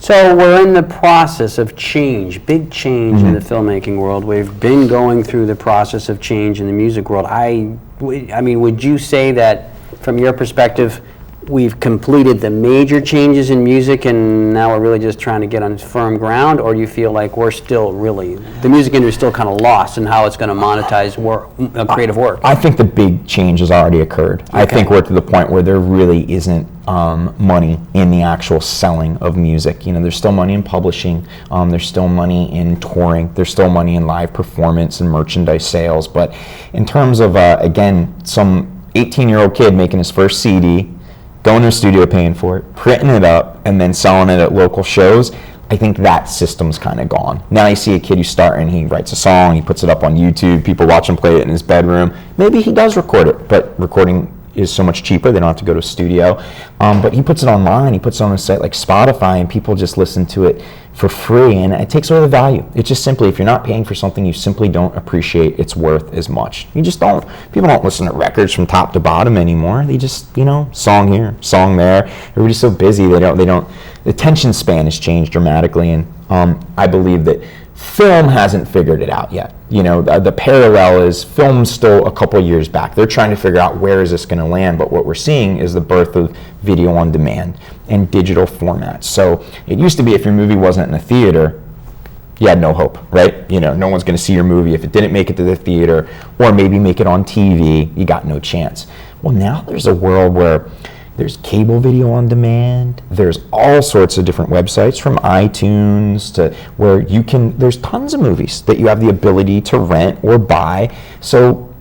So we're in the process of change, big change in the filmmaking world. We've been going through the process of change in the music world. I mean, would you say that, from your perspective, we've completed the major changes in music and now we're really just trying to get on firm ground, or do you feel like we're still really, the music industry is still kind of lost in how it's going to monetize work, creative work? I think the big change has already occurred. Okay. I think we're to the point where there really isn't money in the actual selling of music. You know, there's still money in publishing, there's still money in touring, there's still money in live performance and merchandise sales, but in terms of, again, some 18-year-old kid making his first CD, going to a studio paying for it, printing it up, and then selling it at local shows, I think that system's kind of gone. Now you see a kid who's starting, he writes a song, he puts it up on YouTube, people watch him play it in his bedroom. Maybe he does record it, but recording is so much cheaper, they don't have to go to a studio. But he puts it online, he puts it on a site like Spotify, and people just listen to it for free, and it takes away the value. It's just simply, if you're not paying for something, you simply don't appreciate its worth as much. You just don't. People don't listen to records from top to bottom anymore. They just, you know, song here, song there. Everybody's so busy, they don't, the attention span has changed dramatically, and I believe that film hasn't figured it out yet. You know, the parallel is film's still a couple years back. They're trying to figure out where is this going to land, but what we're seeing is the birth of video on demand and digital formats. So it used to be if your movie wasn't in a theater, you had no hope, right? You know, no one's going to see your movie. If it didn't make it to the theater, or maybe make it on TV, you got no chance. Well, now there's a world where there's cable video on demand. There's all sorts of different websites, from iTunes to where you can, there's tons of movies that you have the ability to rent or buy. So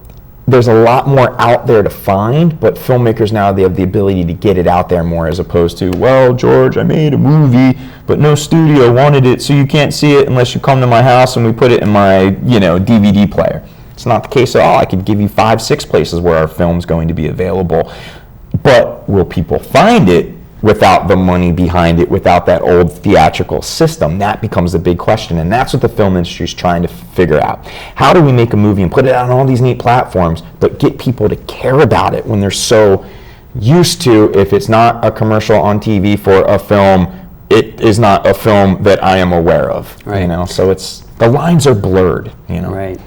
there's a lot more out there to find, but filmmakers now, they have the ability to get it out there more, as opposed to, well, George, I made a movie, but no studio wanted it, so you can't see it unless you come to my house and we put it in my, you know, DVD player. It's not the case at all. I could give you 5, 6 places where our film's going to be available. But will people find it without the money behind it, without that old theatrical system? That becomes the big question, and that's what the film industry is trying to figure out. How do we make a movie and put it out on all these neat platforms, but get people to care about it when they're so used to, if it's not a commercial on TV for a film, it is not a film that I am aware of. Right. You know, so it's, the lines are blurred, you know. Right.